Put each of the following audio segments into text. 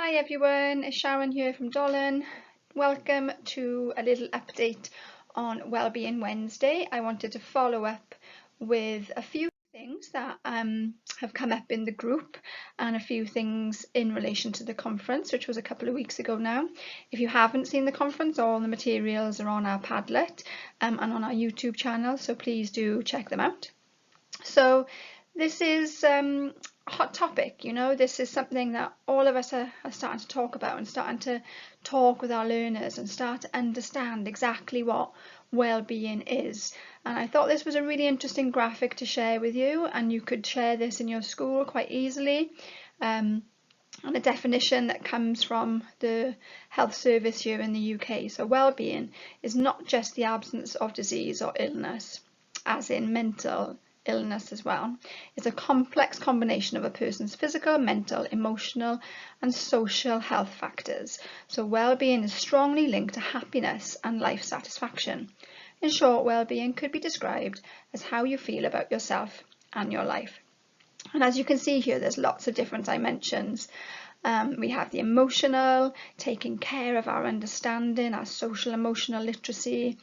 Hi everyone, it's Sharon here from Dolan. Welcome to a little update on Wellbeing Wednesday. I wanted to follow up with a few things that have come up in the group and a few things in relation to the conference, which was a couple of weeks ago now. If you haven't seen the conference, all the materials are on our Padlet and on our YouTube channel, so please do check them out. So this is hot topic, this is something that all of us are starting to talk about and starting to talk with our learners and start to understand exactly what well-being is. And I thought this was a really interesting graphic to share with you, and you could share this in your school quite easily. And a definition that comes from the health service here in the UK. So well-being is not just the absence of disease or illness, as in mental illness as well. It's a complex combination of a person's physical, mental, emotional and social health factors. So well-being is strongly linked to happiness and life satisfaction. In short, well-being could be described as how you feel about yourself and your life. And as you can see here, there's lots of different dimensions. We have the emotional, taking care of our understanding, our social emotional literacy,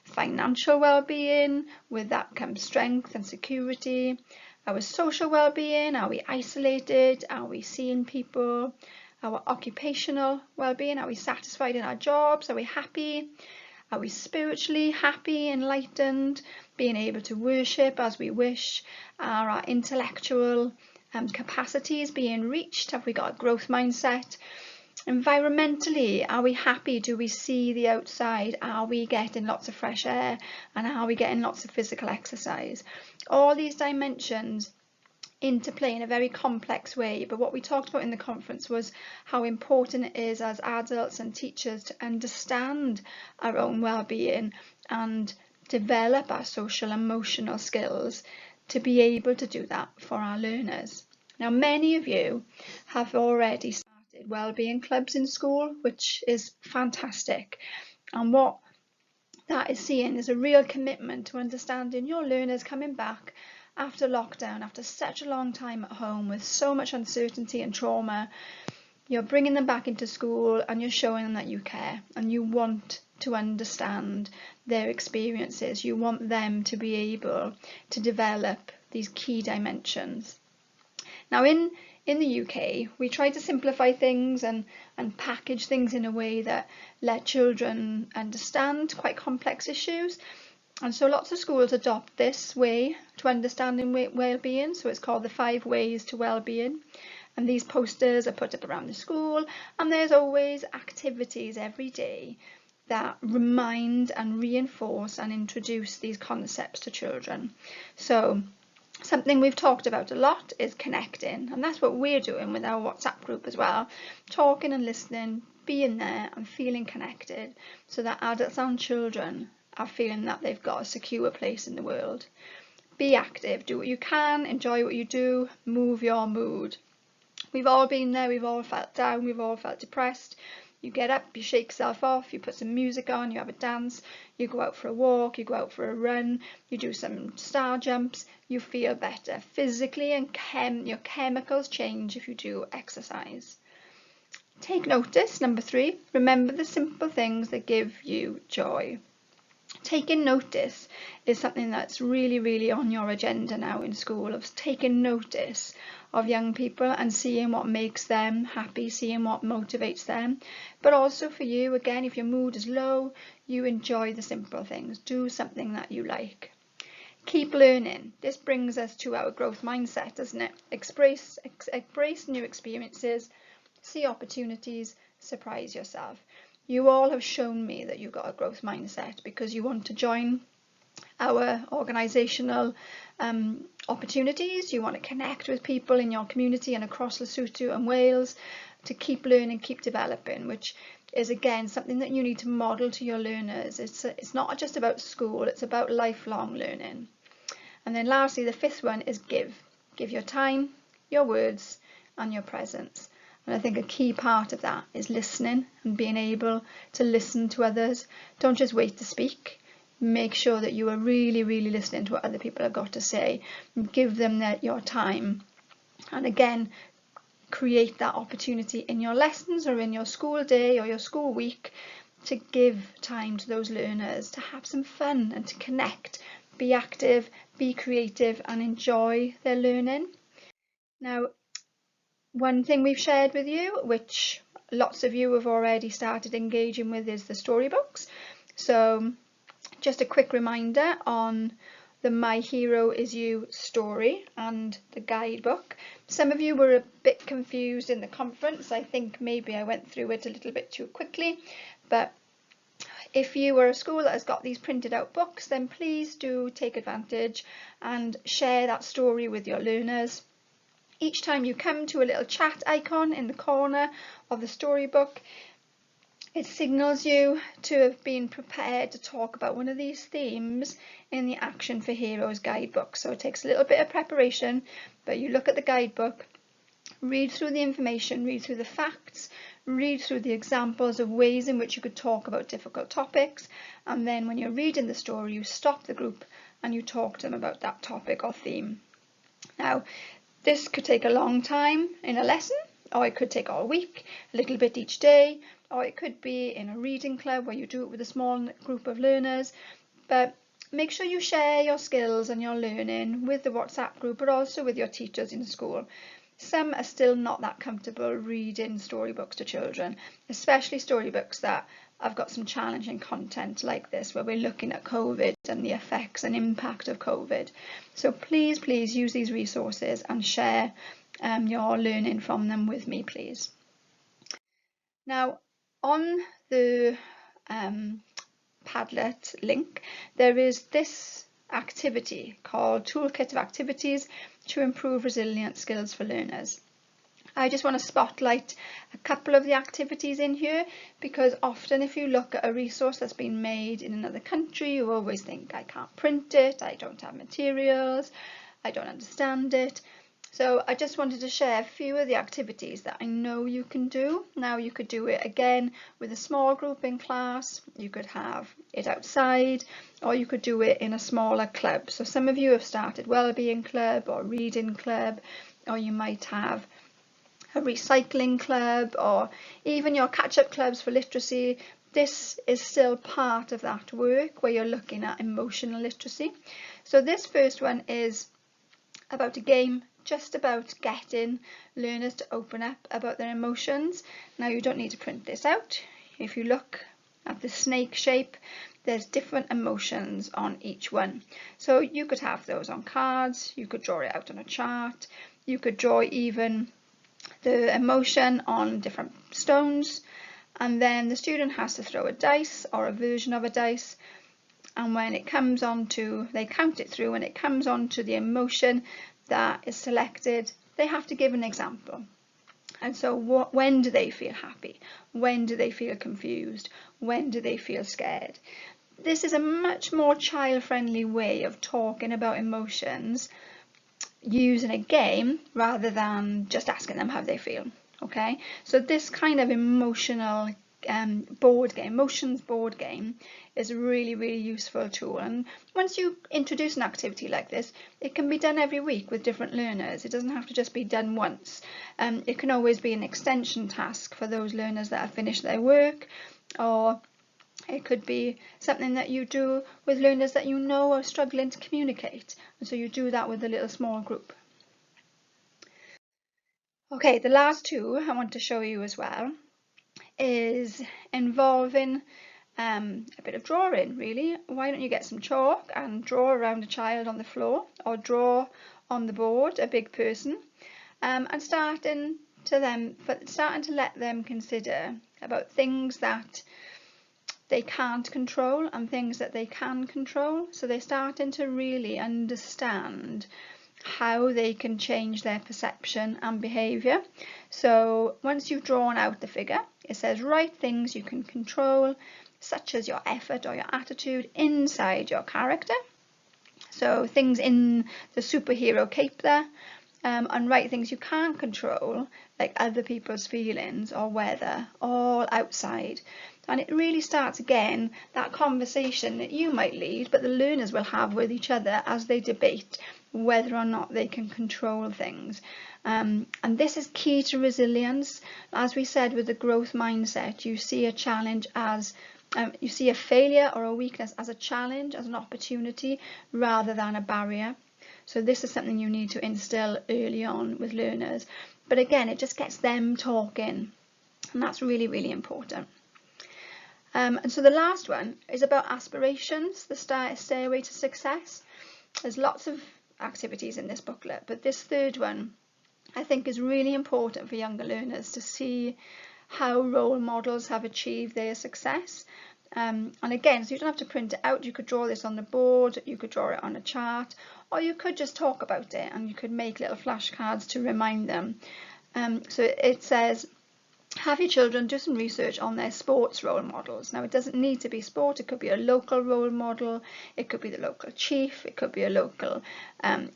financial well-being, with that comes strength and security, our social well-being, are we isolated, are we seeing people, our occupational well-being, are we satisfied in our jobs, are we happy, are we spiritually happy, enlightened, being able to worship as we wish, are our intellectual capacities being reached, have we got a growth mindset? Environmentally, are we happy? Do we see the outside? Are we getting lots of fresh air? And are we getting lots of physical exercise? All these dimensions interplay in a very complex way, but what we talked about in the conference was how important it is as adults and teachers to understand our own well-being and develop our social emotional skills to be able to do that for our learners. Now, many of you have already started wellbeing clubs in school, which is fantastic, and what that is seeing is a real commitment to understanding your learners coming back after lockdown, after such a long time at home with so much uncertainty and trauma. You're bringing them back into school and you're showing them that you care and you want to understand their experiences. You want them to be able to develop these key dimensions. Now in the UK, we try to simplify things and package things in a way that let children understand quite complex issues. And so lots of schools adopt this way to understanding well-being. So it's called the 5 Ways to Wellbeing. And these posters are put up around the school, and there's always activities every day that remind and reinforce and introduce these concepts to children. So something we've talked about a lot is connecting, and that's what we're doing with our WhatsApp group as well, talking and listening, being there and feeling connected so that adults and children are feeling that they've got a secure place in the world. Be active, do what you can, enjoy what you do, move your mood. We've all been there, we've all felt down, we've all felt depressed. You get up, you shake yourself off, you put some music on, you have a dance, you go out for a walk, you go out for a run, you do some star jumps, you feel better physically, and your chemicals change if you do exercise. Take notice, number 3, remember the simple things that give you joy. Taking notice is something that's really, really on your agenda now in school, of taking notice of young people and seeing what makes them happy, seeing what motivates them. But also for you, again, if your mood is low, you enjoy the simple things. Do something that you like. Keep learning. This brings us to our growth mindset, doesn't it? Embrace new experiences, see opportunities, surprise yourself. You all have shown me that you've got a growth mindset because you want to join our organisational opportunities. You want to connect with people in your community and across Lesotho and Wales to keep learning, keep developing, which is again something that you need to model to your learners. It's not just about school, it's about lifelong learning. And then lastly, the 5th one is give. Give your time, your words and your presence. And I think a key part of that is listening and being able to listen to others. Don't just wait to speak. Make sure that you are really, really listening to what other people have got to say and give them your time. And again, create that opportunity in your lessons or in your school day or your school week to give time to those learners to have some fun and to connect, be active, be creative and enjoy their learning. Now, one thing we've shared with you, which lots of you have already started engaging with, is the storybooks. So just a quick reminder on the My Hero Is You story and the guidebook. Some of you were a bit confused in the conference. I think maybe I went through it a little bit too quickly, but if you are a school that has got these printed out books, then please do take advantage and share that story with your learners. Each time you come to a little chat icon in the corner of the storybook, it signals you to have been prepared to talk about one of these themes in the Action for Heroes guidebook. So it takes a little bit of preparation, but you look at the guidebook, read through the information, read through the facts, read through the examples of ways in which you could talk about difficult topics, and then when you're reading the story, you stop the group and you talk to them about that topic or theme. Now, this could take a long time in a lesson, or it could take all week, a little bit each day, or it could be in a reading club where you do it with a small group of learners. But make sure you share your skills and your learning with the WhatsApp group, but also with your teachers in school. Some are still not that comfortable reading storybooks to children, especially storybooks that have got some challenging content like this, where we're looking at COVID and the effects and impact of COVID. So please use these resources and share your learning from them with me, please. Now, on the Padlet link, there is this activity called Toolkit of Activities to Improve Resilient Skills for Learners. I just want to spotlight a couple of the activities in here, because often if you look at a resource that's been made in another country, you always think, I can't print it, I don't have materials, I don't understand it. So I just wanted to share a few of the activities that I know you can do. Now, you could do it again with a small group in class, you could have it outside, or you could do it in a smaller club. So some of you have started Wellbeing Club or Reading Club, or you might have a recycling club, or even your catch-up clubs for literacy. This is still part of that work where you're looking at emotional literacy. So this first one is about a game just about getting learners to open up about their emotions. Now, you don't need to print this out. If you look at the snake shape, there's different emotions on each one. So you could have those on cards, you could draw it out on a chart, you could draw even the emotion on different stones, and then the student has to throw a dice or a version of a dice, and when it comes on to, they count it through, when it comes on to the emotion that is selected, they have to give an example. And so when do they feel happy? When do they feel confused? When do they feel scared? This is a much more child-friendly way of talking about emotions using a game rather than just asking them how they feel. Okay, so this kind of emotional emotions board game is a really useful tool, and once you introduce an activity like this, it can be done every week with different learners. It doesn't have to just be done once. It can always be an extension task for those learners that have finished their work, or it could be something that you do with learners that you know are struggling to communicate, and so you do that with a little small group. Okay, the last two I want to show you as well is involving a bit of drawing, really. Why don't you get some chalk and draw around a child on the floor, or draw on the board a big person, and starting to let them consider about things that they can't control and things that they can control. So they're starting to really understand how they can change their perception and behaviour. So once you've drawn out the figure, it says write things you can control, such as your effort or your attitude inside your character. So things in the superhero cape there, and write things you can't control, like other people's feelings or weather, all outside. And it really starts again that conversation that you might lead, but the learners will have with each other as they debate whether or not they can control things. And this is key to resilience. As we said, with the growth mindset, you see a challenge as you see a failure or a weakness as a challenge, as an opportunity, rather than a barrier. So this is something you need to instill early on with learners. But again, it just gets them talking, and that's really, really important. And so the last one is about aspirations, the stairway to success. There's lots of activities in this booklet, but this third one I think is really important for younger learners to see how role models have achieved their success. And again, so you don't have to print it out. You could draw this on the board, you could draw it on a chart, or you could just talk about it, and you could make little flashcards to remind them. So it says, have your children do some research on their sports role models. Now, it doesn't need to be sport. It could be a local role model. It could be the local chief. It could be a local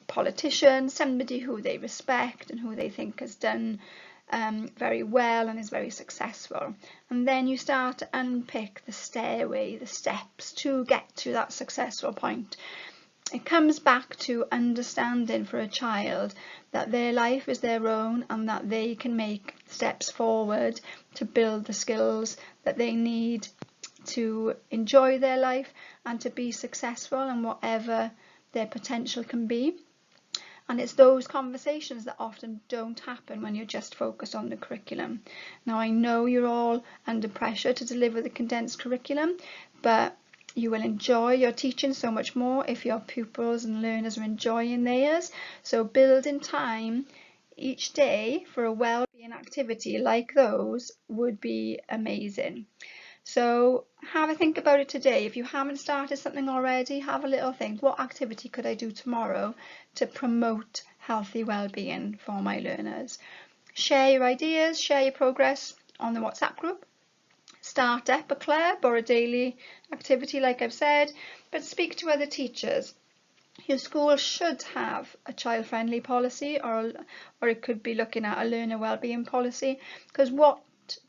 politician, somebody who they respect and who they think has done very well and is very successful. And then you start to unpick the stairway, the steps to get to that successful point. It comes back to understanding for a child that their life is their own and that they can make steps forward to build the skills that they need to enjoy their life and to be successful in whatever their potential can be. And it's those conversations that often don't happen when you're just focused on the curriculum. Now, I know you're all under pressure to deliver the condensed curriculum, but you will enjoy your teaching so much more if your pupils and learners are enjoying theirs. So building time each day for a well-being activity like those would be amazing. So have a think about it today. If you haven't started something already, have a little think. What activity could I do tomorrow to promote healthy well-being for my learners? Share your ideas, share your progress on the WhatsApp group. Start up a club or a daily activity, like I've said, but speak to other teachers. Your school should have a child-friendly policy, or it could be looking at a learner wellbeing policy, because what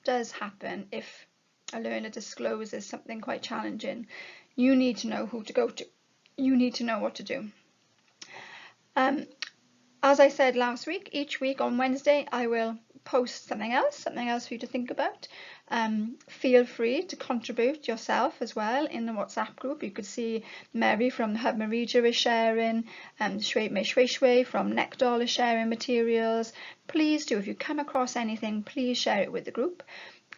does happen if a learner discloses something quite challenging? You need to know who to go to. You need to know what to do. As I said last week, each week on Wednesday I will post something else for you to think about. Feel free to contribute yourself as well in the WhatsApp group. You could see Mary from Hub Marija is sharing, Shui from Neckdoll is sharing materials. Please do, if you come across anything, please share it with the group.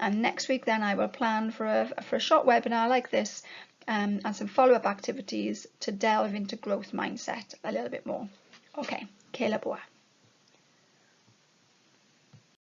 And next week then I will plan for a short webinar like this and some follow-up activities to delve into growth mindset a little bit more. Okay, Kayla Boa.